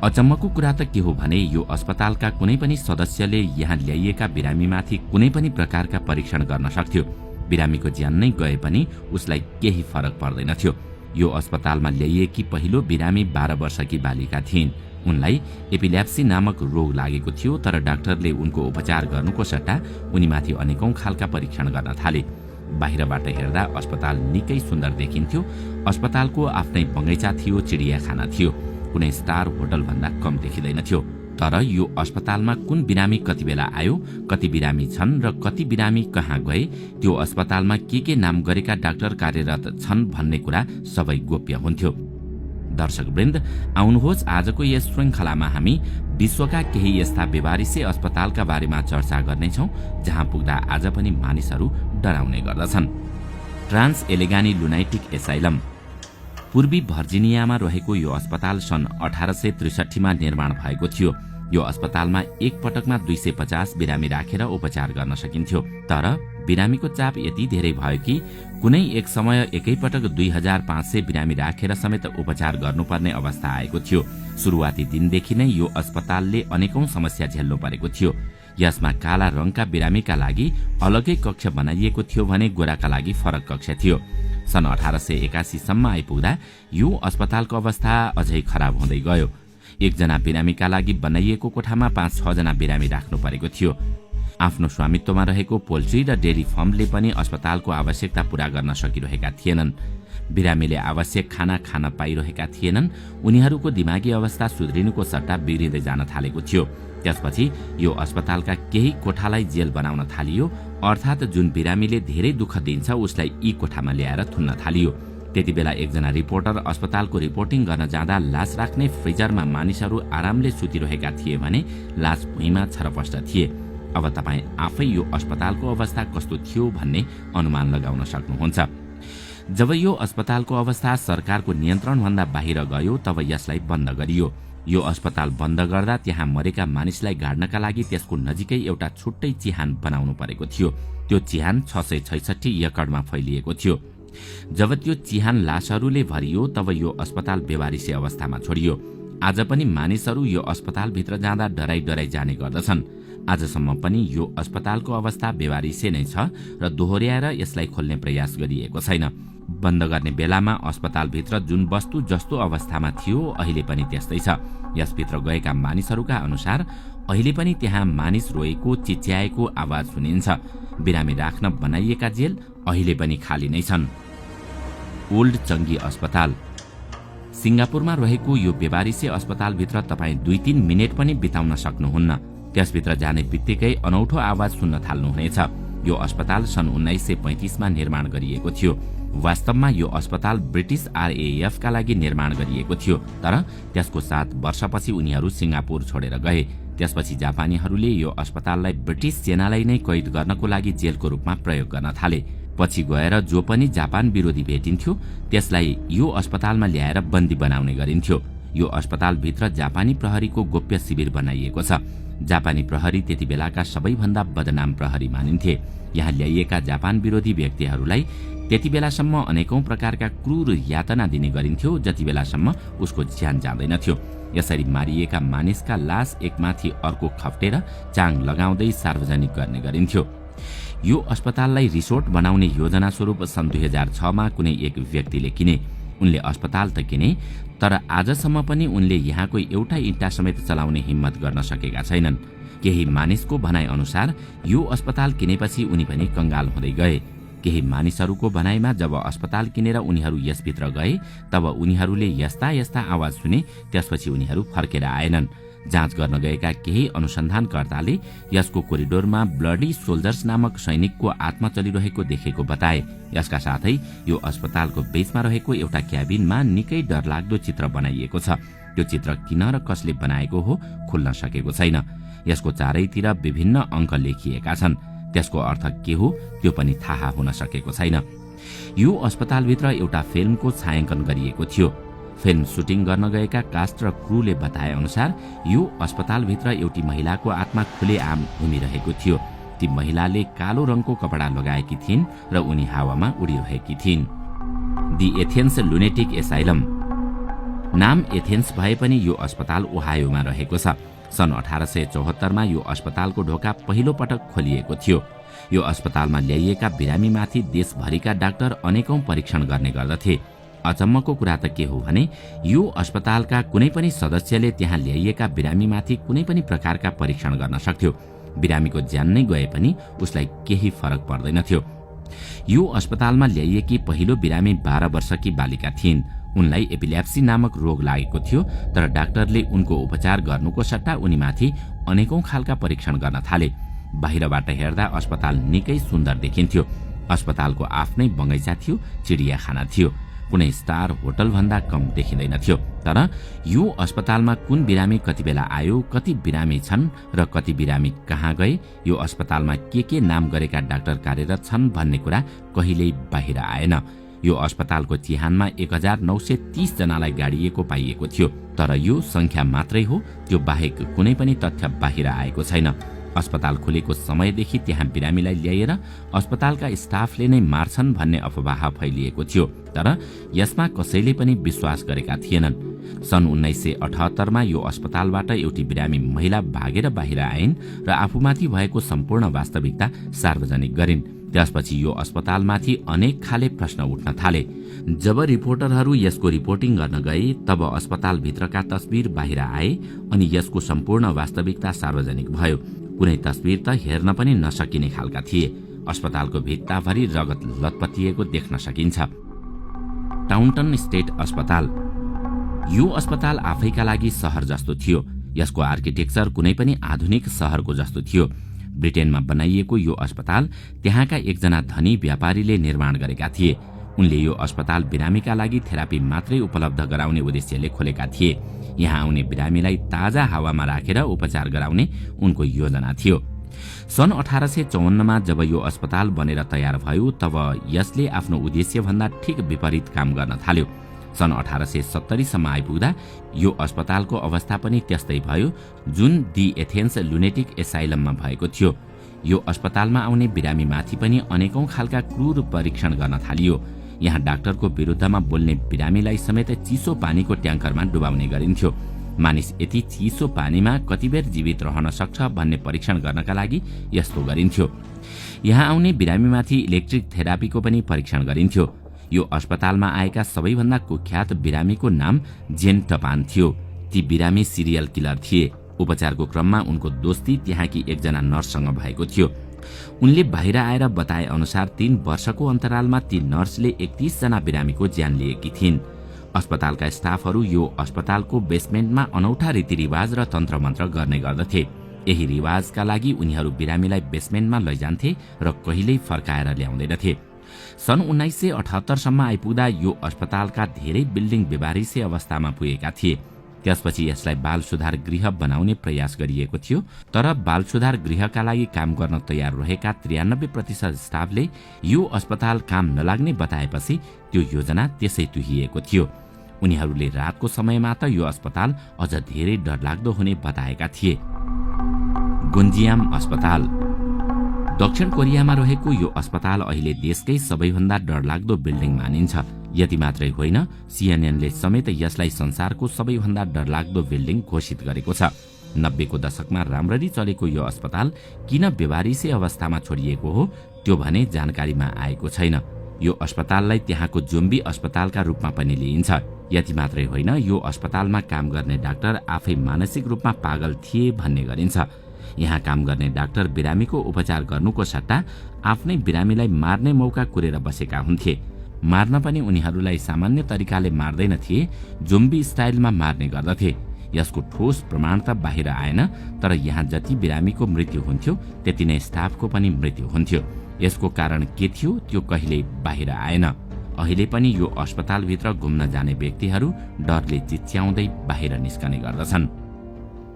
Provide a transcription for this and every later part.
अचम्मको कुरा त के हो भने यो अस्पतालका कुनै पनि सदस्यले यहाँ ल्याइएका बिरामीमाथि कुनै पनि प्रकारका परीक्षण गर्न सक्थ्यो। बिरामीको ज्यान नै गए पनि उसलाई केही फरक पर्दैनथ्यो। यो अस्पतालमा ल्याइएकी पहिलो बिरामी 12 वर्षकी बालिका थिइन्। उनलाई एपिलेप्सी नामक रोग लागेको थियो, तर डाक्टरले उनको उपचार गर्नुको सट्टा उनीमाथि अनेकौं खालका परीक्षण गर्न थाले। बाहिरबाट हेर्दा अस्पताल निकै सुन्दर देखिन्थ्यो। अस्पतालको आफ्नै बगैँचा थियो, चिडियाखाना थियो, कुनै स्टार होटल भन्दा कम देखिँदैनथ्यो। तर यो अस्पतालमा कुन बिरामी कति बेला आयो, कति बिरामी छन् र कति बिरामी कहाँ गए, त्यो अस्पतालमा के नाम गरेका डाक्टर कार्यरत छन् भन्ने कुरा सबै गोप्य हुन्थ्यो। दर्शकवृन्द, आउनुहोस् आजको यस श्रृङ्खलामा हामी विश्वका केही यस्ता बेवारिसे अस्पतालका बारेमा चर्चा गर्नेछौँ जहाँ पुग्दा आज पनि मानिसहरू डराउने गर्दछन्। ट्रान्स एलेगानी लुनाइटिक एसाइलम पूर्वी भर्जिनियामा रहेको यो अस्पताल सन् 1863 मा निर्माण भएको थियो। यो अस्पतालमा एक पटकमा 250 बिरामी राखेर उपचार गर्न सकिन्थ्यो। तर बिरामीको चाप यति धेरै भयो कि कुनै एक समय एकैपटक 2500 बिरामी राखेर समेत उपचार गर्नुपर्ने अवस्था आएको थियो। सुरुवाती दिनदेखि नै यो अस्पतालले अनेकौं समस्या झेल्नु परेको थियो। यसमा काला रङका बिरामीका लागि अलगै कक्ष बनाइएको थियो भने गोराका लागि फरक कक्ष थियो। सन् 1881 सम्म आइपुग्दा यो अस्पतालको अवस्था अझै खराब हुँदै गयो। एकजना बिरामीका लागि बनाइएको कोठामा 5-6 जना बिरामी राख्नु परेको थियो। आफ्नो स्वामित्वमा रहेको पोल्ट्री र डेरी फर्मले पनि अस्पतालको आवश्यकता पूरा गर्न सकिरहेका थिएनन्। बिरामीले आवश्यक खाना खान पाइरहेका थिएनन्। उनीहरूको दिमागी अवस्था सुध्रिनुको सट्टा बिग्रिँदै जान थालेको थियो। त्यसपछि यो अस्पतालका केही कोठालाई जेल बनाउन थालियो, अर्थात् जुन बिरामीले धेरै दुःख दिन्छ उसलाई यी कोठामा ल्याएर थुन्न थालियो। त्यति बेला एकजना रिपोर्टर अस्पतालको रिपोर्टिङ गर्न जाँदा लास राख्ने फ्रिजरमा मानिसहरू आरामले सुतिरहेका थिए भने लास भुइँमा छरपष्ट थिए। अब तपाईँ आफै यो अस्पतालको अवस्था कस्तो थियो भन्ने अनुमान लगाउन सक्नुहुन्छ। जब यो अस्पतालको अवस्था सरकारको नियन्त्रणभन्दा बाहिर गयो तब यसलाई बन्द गरियो। यो अस्पताल बन्द गर्दा त्यहाँ मरेका मानिसलाई गाड्नका लागि त्यसको नजिकै एउटा छुट्टै चिहान बनाउनु परेको थियो। त्यो चिहान 666 एकडमा फैलिएको थियो। जब त्यो चिहान लासहरूले भरियो तब यो अस्पताल बेवारिसे अवस्थामा छोडियो। आज पनि मानिसहरू यो अस्पतालभित्र जाँदा डराई जाने गर्दछन्। आजसम्म पनि यो अस्पतालको अवस्था बेवारिसे नै छ र दोहोर्याएर यसलाई खोल्ने प्रयास गरिएको छैन। बन्द गर्ने बेलामा अस्पतालभित्र जुन वस्तु जस्तो अवस्थामा थियो अहिले पनि त्यस्तै छ। यसभित्र गएका मानिसहरूका अनुसार अहिले पनि त्यहाँ मानिस रोएको, चिच्याएको आवाज सुनिन्छ। बिरामी राख्न बनाइएका जेल अहिले पनि खाली नै छन्। ओल्ड चङ्गी अस्पताल सिङ्गापुरमा रहेको यो बेवारिसे अस्पतालभित्र तपाईँ 2-3 मिनेट पनि बिताउन सक्नुहुन्न। त्यसभित्र जाने बित्तिकै अनौठो आवाज सुन्न थाल्नुहुनेछ। यो अस्पताल सन् 1935 मा निर्माण गरिएको थियो। वास्तवमा यो अस्पताल ब्रिटिश RAF का लागि निर्माण गरिएको थियो, तर त्यसको 7 वर्षपछि उनीहरू सिङ्गापुर छोडेर गए। त्यसपछि जापानीहरूले यो अस्पताललाई ब्रिटिश सेनालाई नै कैद गर्नको लागि जेलको रूपमा प्रयोग गर्न थाले। पछि गएर जो पनि जापान विरोधी भेटिन्थ्यो त्यसलाई यो अस्पतालमा ल्याएर बन्दी बनाउने गरिन्थ्यो। यो अस्पतालभित्र जापानी प्रहरीको गोप्य शिविर बनाइएको छ। जापानी प्रहरी त्यति बेलाका सबैभन्दा बदनाम प्रहरी मानिन्थे। यहाँ ल्याइएका जापान विरोधी व्यक्तिहरूलाई त्यति बेलासम्म अनेकौं प्रकारका क्रूर यातना दिने गरिन्थ्यो जति बेलासम्म उसको ज्यान जाँदैनथ्यो। यसरी मारिएका मानिसका लास एकमाथि अर्को खप्टेर चाङ लगाउँदै सार्वजनिक गर्ने गरिन्थ्यो। यो अस्पताललाई रिसोर्ट बनाउने योजना स्वरूप सन् 2006 मा कुनै एक व्यक्तिले किने। उनले अस्पताल त किने, तर आजसम्म पनि उनले यहाँको एउटा इँटा समेत चलाउने हिम्मत गर्न सकेका छैनन्। केही मानिसको भनाइ अनुसार यो अस्पताल किनेपछि उनी पनि कंगाल हुँदै गए। केही मानिसहरूको भनाइमा जब अस्पताल किनेर उनीहरू यसभित्र गए तब उनीहरूले यस्ता आवाज सुने। त्यसपछि उनीहरू फर्केर आएनन्। जाँच गर्न गएका केही अनुसन्धानकर्ताले यसको कोरिडोरमा ब्लडी सोल्जर्स नामक सैनिकको आत्मा चलिरहेको देखेको बताए। यसका साथै यो अस्पतालको बेचमा रहेको एउटा क्याबिनमा निकै डरलाग्दो चित्र बनाइएको छ। त्यो चित्र किन र कसले बनाएको हो खुल्न सकेको छैन। यसको चारैतिर विभिन्न अङ्क लेखिएका छन्। त्यसको अर्थ के हो त्यो पनि थाहा हुन सकेको छैन। यो अस्पतालभित्र एउटा फिल्मको छायाङ्कन गरिएको थियो। फिल्म सुटिङ गर्न गएका कास्ट र क्रूले बताए अनुसार यो अस्पतालभित्र एउटी महिलाको आत्मा खुलेआम घुमिरहेको थियो। ती महिलाले कालो रङको कपडा लगाएकी थिइन् र उनी हावामा उडिरहेकी थिइन्। दि एथेन्स लुनेटिक एसाइलम नाम एथेन्स भए पनि यो अस्पताल ओहायोमा रहेको छ। सन् 1874मा यो अस्पतालको ढोका पहिलो पटक खोलिएको थियो। यो अस्पतालमा ल्याइएका बिरामीमाथि देशभरिका डाक्टर अनेकौं परीक्षण गर्ने गर्दथे। अचम्मको कुरा त के हो भने यो अस्पतालका कुनै पनि सदस्यले त्यहाँ ल्याइएका बिरामीमाथि कुनै पनि प्रकारका परीक्षण गर्न सक्थ्यो। बिरामीको ज्यान नै गए पनि उसलाई केही फरक पर्दैनथ्यो। यो अस्पतालमा ल्याइएकी पहिलो बिरामी 12 वर्षकी बालिका थिइन्। उनलाई एपिलेप्सी नामक रोग लागेको थियो, तर डाक्टरले उनको उपचार गर्नुको सट्टा उनीमाथि अनेकौं खालका परीक्षण गर्न थाले। बाहिरबाट हेर्दा अस्पताल निकै सुन्दर देखिन्थ्यो। अस्पतालको आफ्नै बगैँचा थियो, चिडियाखाना थियो। कुनै स्टार होटल भन्दा कम देखिँदैनथ्यो। तर यो अस्पतालमा कुन बिरामी कति बेला आयो, कति बिरामी छन् र कति बिरामी कहाँ गए, यो अस्पतालमा के नाम गरेका डाक्टर कार्यरत छन् भन्ने कुरा कहिल्यै बाहिर आएन। यो अस्पतालको चिहानमा 1930 जनालाई गाडिएको पाइएको थियो, तर यो संख्या मात्रै हो, त्यो बाहेक कुनै पनि तथ्य बाहिर आएको छैन। अस्पताल खुलेको समयदेखि त्यहाँ बिरामीलाई ल्याएर अस्पतालका स्टाफले नै मार्छन् भन्ने अफवाह फैलिएको थियो, तर यसमा कसैले पनि विश्वास गरेका थिएनन्। सन् 1978मा यो अस्पतालबाट एउटी बिरामी महिला भागेर बाहिर आइन् र आफूमाथि भएको सम्पूर्ण वास्तविकता सार्वजनिक गरिन्। त्यसपछि यो अस्पतालमाथि अनेक खाले प्रश्न उठ्न थाले। जब रिपोर्टरहरू यसको रिपोर्टिङ गर्न गए, तब अस्पतालभित्रका तस्बिर बाहिर आए अनि यसको सम्पूर्ण वास्तविकता सार्वजनिक भयो। कुनै तस्बिर त हेर्न पनि नसकिने खालका थिए। अस्पतालको भित्ताभरि रगत लतपतिएको देख्न सकिन्छ। टाउनटन स्टेट अस्पताल। यो अस्पताल आफैका लागि सहर जस्तो थियो। यसको आर्किटेक्चर कुनै पनि आधुनिक सहरको जस्तो थियो। ब्रिटेनमा बनाइएको यो अस्पताल त्यहाँका एकजना धनी व्यापारीले निर्माण गरेका थिए। उनले यो अस्पताल बिरामीका लागि थेरापी मात्रै उपलब्ध गराउने उद्देश्यले खोलेका थिए। यहाँ आउने बिरामीलाई ताजा हावामा राखेर उपचार गराउने उनको योजना थियो। सन् 1854मा जब यो अस्पताल बनेर तयार भयो, तब यसले आफ्नो उद्देश्यभन्दा ठिक विपरीत काम गर्न थाल्यो। सन् 1870सम्म आइपुग्दा यो अस्पतालको अवस्था पनि त्यस्तै भयो जुन दि एथेन्स लुनेटिक एसाइलममा भएको थियो। यो अस्पतालमा आउने बिरामीमाथि पनि अनेकौं खालका क्रूर परीक्षण गर्न थालियो। यहाँ डाक्टरको विरुद्धमा बोल्ने बिरामीलाई समेत चिसो पानीको ट्याङ्करमा डुबाउने गरिन्थ्यो। मानिस यति चिसो पानीमा कतिबेर जीवित रहन सक्छ भन्ने परीक्षण गर्नका लागि यस्तो गरिन्थ्यो। यहाँ आउने बिरामीमाथि इलेक्ट्रिक थेरापीको पनि परीक्षण गरिन्थ्यो। यो अस्पतालमा आएका सबैभन्दा कुख्यात बिरामीको नाम जेन टपान थियो। ती बिरामी सिरियल किलर थिए। उपचारको क्रममा उनको दोस्ती त्यहाँकी एकजना नर्ससँग भएको थियो। उनले बाहिर आएर बताए अनुसार 3 वर्षको अन्तरालमा ती नर्सले 31 जना बिरामीको ज्यान लिएकी थिइन्। अस्पतालका स्टाफहरू यो अस्पतालको बेसमेन्टमा अनौठा रीतिरिवाज र तन्त्रमन्त्र गर्ने गर्दथे। यही रिवाजका लागि उनीहरू बिरामीलाई बेसमेन्टमा लैजान्थे र कहिल्यै फर्काएर ल्याउँदैनथे। सन् 1978सम्म आइपुग्दा यो अस्पतालका धेरै बिल्डिङ बेबारिसे अवस्थामा पुगेका थिए। त्यसपछि यसलाई बाल सुधार गृह बनाउने प्रयास गरिएको थियो, तर बाल सुधार गृहका लागि काम गर्न तयार रहेका 93% स्टाफले यो अस्पताल काम नलाग्ने बताएपछि त्यो योजना त्यसै तुहिएको थियो। उनीहरूले रातको समयमा त यो अस्पताल अझ धेरै डरलाग्दो हुने बताएका थिए। गुन्जियाम अस्पताल। दक्षिण कोरियामा रहेको यो अस्पताल अहिले देशकै सबैभन्दा डरलाग्दो बिल्डिङ मानिन्छ। यति मात्रै होइन, सीएनएनले समेत यसलाई संसारको सबैभन्दा डरलाग्दो बिल्डिङ घोषित गरेको छ। 90को दशकमा राम्ररी चलेको यो अस्पताल किन बेबारिसे अवस्थामा छोडिएको हो त्यो भने जानकारीमा आएको छैन। यो अस्पताललाई त्यहाँको जोम्बी अस्पतालका रूपमा पनि लिइन्छ। यति मात्रै होइन, यो अस्पतालमा काम गर्ने डाक्टर आफै मानसिक रूपमा पागल थिए भन्ने गरिन्छ। यहाँ काम गर्ने डाक्टर बिरामीको उपचार गर्नुको सट्टा आफ्नै बिरामीलाई मार्ने मौका कुरेर बसेका हुन्थे। मार्न पनि उनीहरूलाई सामान्य तरिकाले मार्दैन थिए, जोम्बी स्टाइलमा मार्ने गर्दथे। यसको ठोस प्रमाण त बाहिर आएन, तर यहाँ जति बिरामीको मृत्यु हुन्थ्यो त्यति नै स्टाफको पनि मृत्यु हुन्थ्यो। यसको कारण के थियो त्यो कहिल्यै बाहिर आएन। अहिले पनि यो अस्पतालभित्र घुम्न जाने व्यक्तिहरू डरले चिच्याउँदै बाहिर निस्कने गर्दछन्।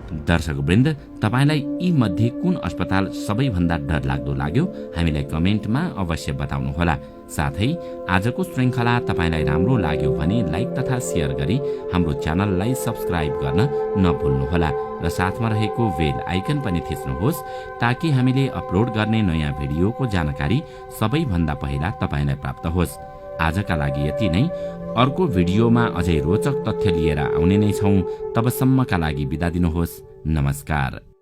दर्शकवृन्द, तपाईलाई यी मध्ये कुन अस्पताल सबैभन्दा डरलाग्दो लाग्यो हामीलाई कमेन्टमा अवश्य बताउनुहोला। साथै आजको श्रृङ्खला तपाईलाई राम्रो लाग्यो भने लाइक तथा शेयर गरी हाम्रो च्यानललाई सब्स्क्राइब गर्न नभुल्नुहोला र साथमा रहेको बेल आइकन पनि थिच्नुहोस् ताकि हामीले अपलोड गर्ने नयाँ भिडियोको जानकारी सबैभन्दा पहिला तपाईलाई प्राप्त होस्। आजका लागि यति नै। अर्को भिडियोमा अझै रोचक तथ्य लिएर आउने नै छौं। तबसम्मका लागि बिदा दिनुहोस्। नमस्कार।